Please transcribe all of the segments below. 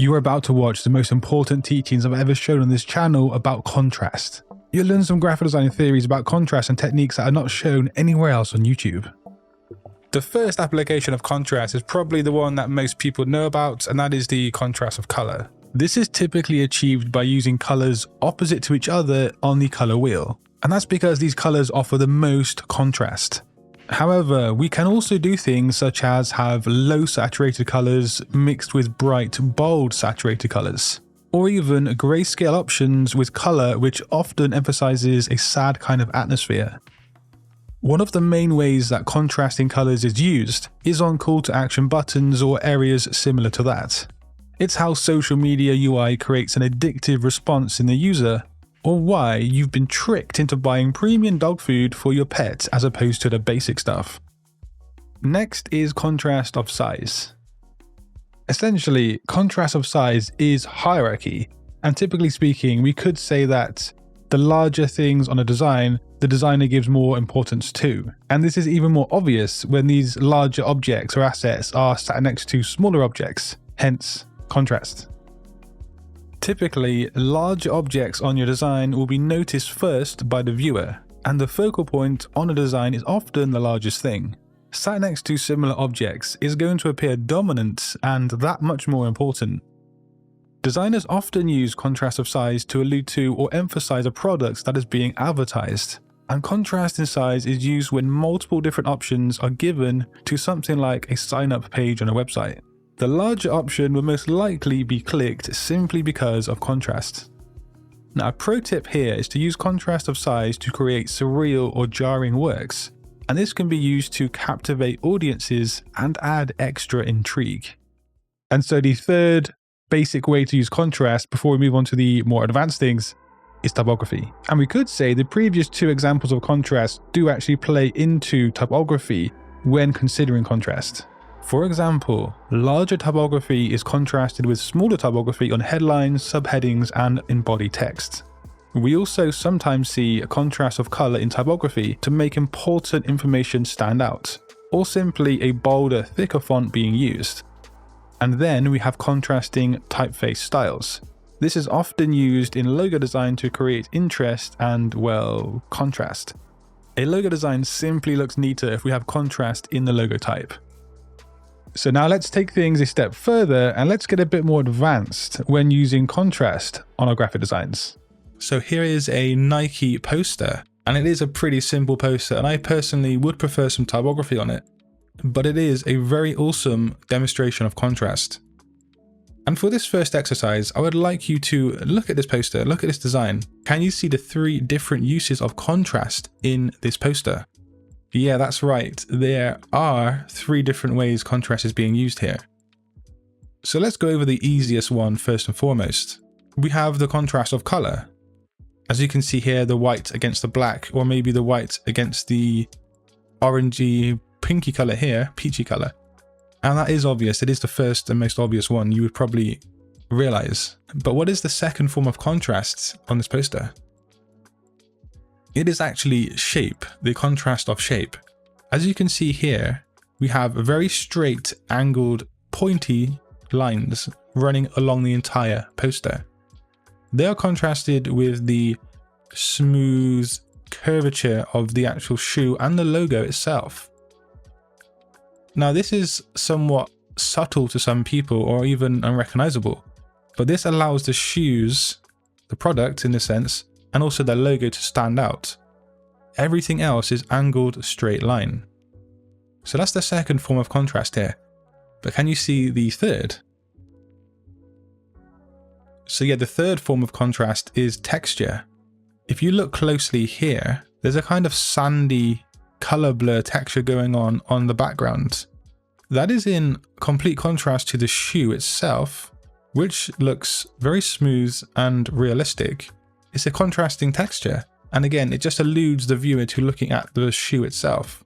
You are about to watch the most important teachings I've ever shown on this channel about contrast. You'll learn some graphic design theories about contrast and techniques that are not shown anywhere else on YouTube. The first application of contrast is probably the one that most people know about, and that is the contrast of color. This is typically achieved by using colors opposite to each other on the color wheel, and that's because these colors offer the most contrast. However, we can also do things such as have low saturated colors mixed with bright, bold saturated colors, or even grayscale options with color which often emphasizes a sad kind of atmosphere. One of the main ways that contrasting colors is used is on call to action buttons or areas similar to that. It's how social media UI creates an addictive response in the user, or why you've been tricked into buying premium dog food for your pet as opposed to the basic stuff. Next is contrast of size. Essentially, contrast of size is hierarchy, and typically speaking, we could say that the larger things on a design, the designer gives more importance to. And this is even more obvious when these larger objects or assets are sat next to smaller objects, hence contrast. Typically, larger objects on your design will be noticed first by the viewer, and the focal point on a design is often the largest thing. Sat next to similar objects is going to appear dominant and that much more important. Designers often use contrast of size to allude to or emphasize a product that is being advertised, and contrast in size is used when multiple different options are given to something like a sign-up page on a website. The larger option will most likely be clicked simply because of contrast. Now, a pro tip here is to use contrast of size to create surreal or jarring works, and this can be used to captivate audiences and add extra intrigue. And so the third basic way to use contrast before we move on to the more advanced things is typography. And we could say the previous two examples of contrast do actually play into typography when considering contrast. For example, larger typography is contrasted with smaller typography on headlines, subheadings, and in body text. We also sometimes see a contrast of color in typography to make important information stand out, or simply a bolder, thicker font being used. And then we have contrasting typeface styles. This is often used in logo design to create interest and, well, contrast. A logo design simply looks neater if we have contrast in the logo type. So now let's take things a step further and let's get a bit more advanced when using contrast on our graphic designs. So here is a Nike poster, and it is a pretty simple poster, and I personally would prefer some typography on it, but it is a very awesome demonstration of contrast. And for this first exercise, I would like you to look at this poster, look at this design. Can you see the three different uses of contrast in this poster? Yeah, that's right. There are three different ways contrast is being used here. So let's go over the easiest one first and foremost. We have the contrast of color. As you can see here, the white against the black, or maybe the white against the orangey, pinky color here, peachy color. And that is obvious. It is the first and most obvious one you would probably realize. But what is the second form of contrast on this poster? It is actually shape, the contrast of shape. As you can see here, we have very straight, angled, pointy lines running along the entire poster. They are contrasted with the smooth curvature of the actual shoe and the logo itself. Now, this is somewhat subtle to some people or even unrecognizable, but this allows the shoes, the product in a sense, and also their logo to stand out. Everything else is angled straight line. So that's the second form of contrast here. But can you see the third? So yeah, the third form of contrast is texture. If you look closely here, there's a kind of sandy color blur texture going on the background. That is in complete contrast to the shoe itself, which looks very smooth and realistic. It's a contrasting texture, and again, it just alludes the viewer to looking at the shoe itself.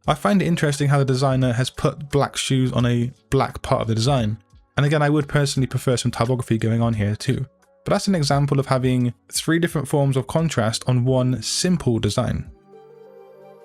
I find it interesting how the designer has put black shoes on a black part of the design, and again, I would personally prefer some typography going on here too. But that's an example of having three different forms of contrast on one simple design.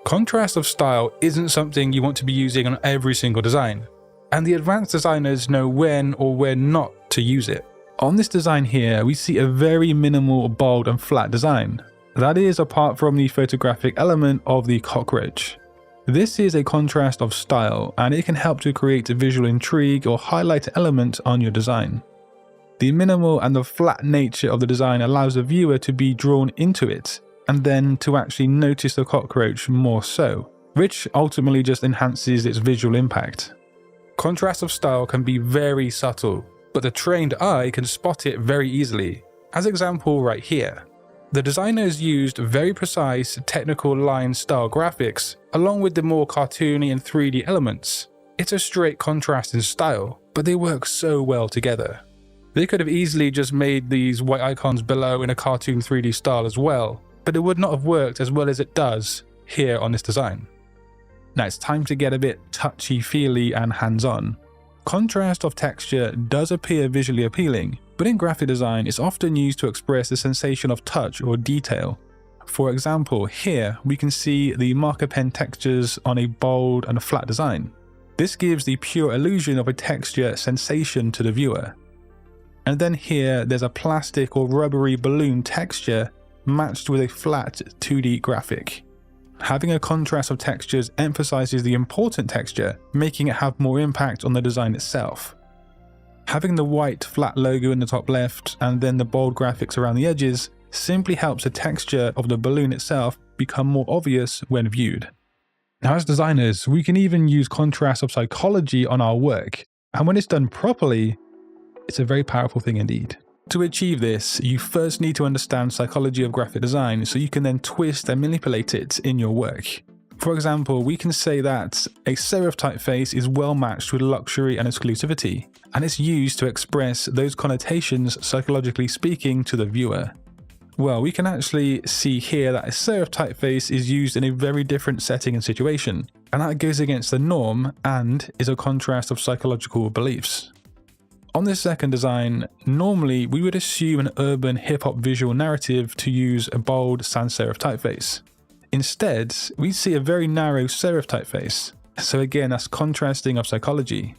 Contrast of style isn't something you want to be using on every single design. and the advanced designers know when or when not to use it. On this design here, we see a very minimal, bold and flat design. That is, apart from the photographic element of the cockroach. This is a contrast of style, and it can help to create a visual intrigue or highlight an element on your design. The minimal and the flat nature of the design allows the viewer to be drawn into it, and then to actually notice the cockroach more so, which ultimately just enhances its visual impact. Contrast of style can be very subtle, but the trained eye can spot it very easily. As example right here. The designers used very precise technical line style graphics along with the more cartoony and 3D elements. It's a straight contrast in style, but they work so well together. They could have easily just made these white icons below in a cartoon 3D style as well, but it would not have worked as well as it does here on this design. Now it's time to get a bit touchy-feely and hands-on. Contrast of texture does appear visually appealing, but in graphic design it's often used to express the sensation of touch or detail. For example, here we can see the marker pen textures on a bold and a flat design. This gives the pure illusion of a texture sensation to the viewer. And then here there's a plastic or rubbery balloon texture matched with a flat 2D graphic. Having a contrast of textures emphasizes the important texture, making it have more impact on the design itself. Having the white flat logo in the top left and then the bold graphics around the edges simply helps the texture of the balloon itself become more obvious when viewed. Now as designers, we can even use contrast of psychology on our work, and when it's done properly, it's a very powerful thing indeed. To achieve this, you first need to understand psychology of graphic design so you can then twist and manipulate it in your work. For example, we can say that a serif typeface is well matched with luxury and exclusivity, and it's used to express those connotations psychologically speaking to the viewer. Well, we can actually see here that a serif typeface is used in a very different setting and situation, and that goes against the norm and is a contrast of psychological beliefs. On this second design, normally we would assume an urban hip-hop visual narrative to use a bold sans serif typeface. Instead, we see a very narrow serif typeface, so again that's contrasting of psychology.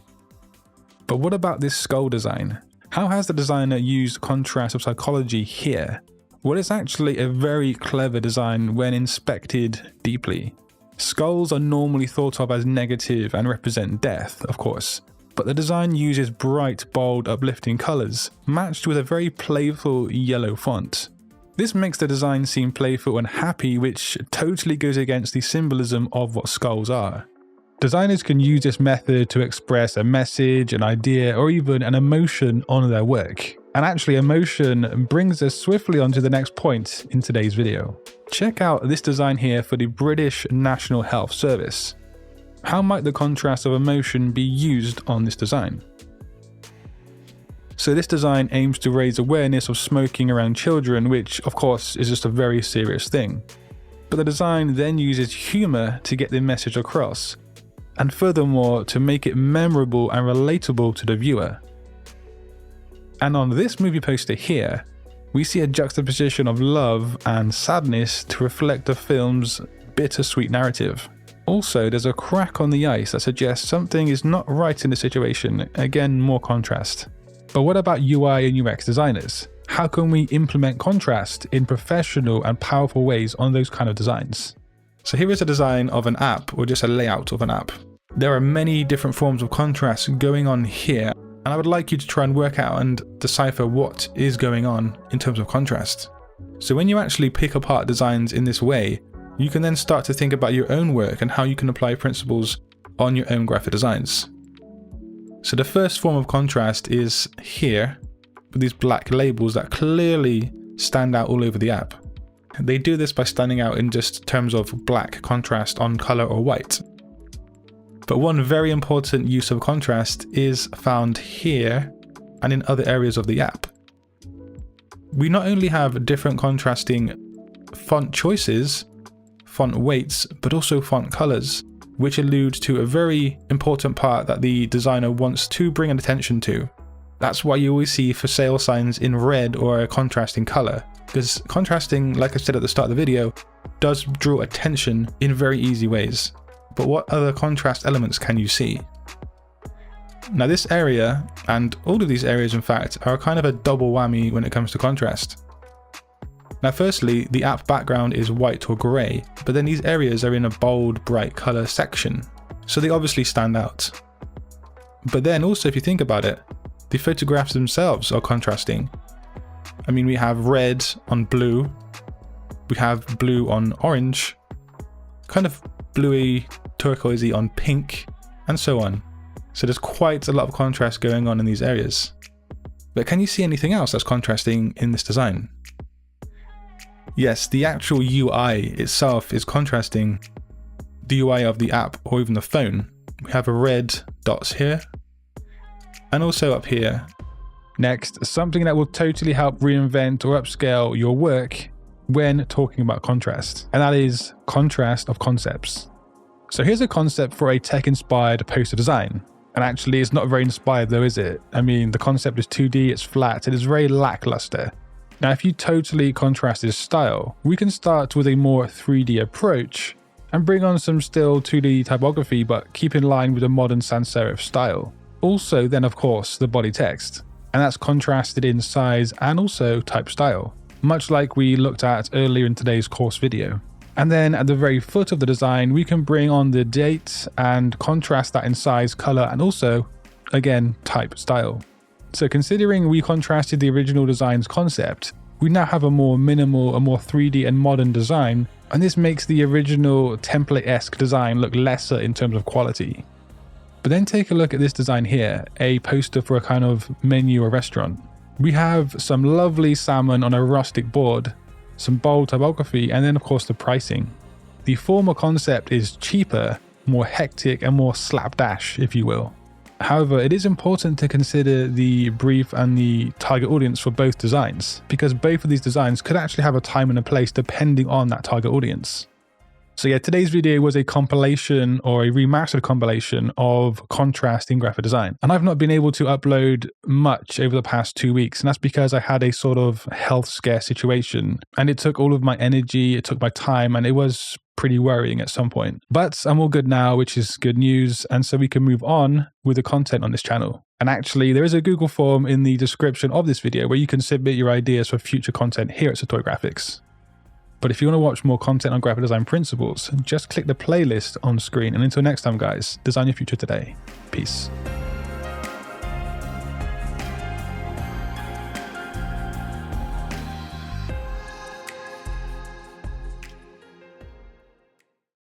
But what about this skull design? How has the designer used contrast of psychology here? Well, it's actually a very clever design when inspected deeply. Skulls are normally thought of as negative and represent death, of course. But the design uses bright, bold, uplifting colors, matched with a very playful yellow font. This makes the design seem playful and happy, which totally goes against the symbolism of what skulls are. Designers can use this method to express a message, an idea, or even an emotion on their work. And actually, emotion brings us swiftly onto the next point in today's video. Check out this design here for the British National Health Service. How might the contrast of emotion be used on this design? So this design aims to raise awareness of smoking around children, which of course is just a very serious thing. But the design then uses humor to get the message across, and furthermore to make it memorable and relatable to the viewer. And on this movie poster here, we see a juxtaposition of love and sadness to reflect the film's bittersweet narrative. Also, there's a crack on the ice that suggests something is not right in the situation, again more contrast. But what about UI and UX designers? How can we implement contrast in professional and powerful ways on those kind of designs? So here is a design of an app, or just a layout of an app. There are many different forms of contrast going on here, and I would like you to try and work out and decipher what is going on in terms of contrast. So when you actually pick apart designs in this way, you can then start to think about your own work and how you can apply principles on your own graphic designs. So the first form of contrast is here, with these black labels that clearly stand out all over the app. They do this by standing out in just terms of black contrast on color or white. But one very important use of contrast is found here and in other areas of the app. We not only have different contrasting font choices, font weights, but also font colors, which allude to a very important part that the designer wants to bring an attention to. That's why you always see for sale signs in red or a contrasting color, because contrasting, like I said at the start of the video, does draw attention in very easy ways. But what other contrast elements can you see? Now this area, and all of these areas in fact, are kind of a double whammy when it comes to contrast. Now firstly, the app background is white or grey, but then these areas are in a bold, bright colour section, so they obviously stand out. But then also, if you think about it, the photographs themselves are contrasting. I mean, we have red on blue, we have blue on orange, kind of bluey, turquoisey on pink, and so on. So there's quite a lot of contrast going on in these areas. But can you see anything else that's contrasting in this design? Yes, the actual UI itself is contrasting the UI of the app or even the phone. We have a red dots here and also up here. Next, something that will totally help reinvent or upscale your work when talking about contrast, and that is contrast of concepts. So here's a concept for a tech-inspired poster design. And actually it's not very inspired though, is it? I mean, the concept is 2D, it's flat, it is very lackluster. Now, if you totally contrast this style, we can start with a more 3D approach and bring on some still 2D typography, but keep in line with the modern sans serif style. Also then, of course, the body text, and that's contrasted in size and also type style, much like we looked at earlier in today's course video. And then at the very foot of the design, we can bring on the date and contrast that in size, color, and also, again, type style. So considering we contrasted the original design's concept, we now have a more minimal, a more 3D and modern design, and this makes the original template-esque design look lesser in terms of quality. But then take a look at this design here, a poster for a kind of menu or restaurant. We have some lovely salmon on a rustic board, some bold typography, and then of course the pricing. The former concept is cheaper, more hectic, and more slapdash, if you will. However, it is important to consider the brief and the target audience for both designs, because both of these designs could actually have a time and a place depending on that target audience. So yeah, today's video was a compilation or a remastered compilation of contrast in graphic design. And I've not been able to upload much over the past 2 weeks. And that's because I had a sort of health scare situation and it took all of my energy, it took my time, and it was pretty worrying at some point. But I'm all good now, which is good news. And so we can move on with the content on this channel. And actually, there is a Google form in the description of this video where you can submit your ideas for future content here at Satori Graphics. But if you want to watch more content on graphic design principles, just click the playlist on screen. And until next time, guys, design your future today. Peace.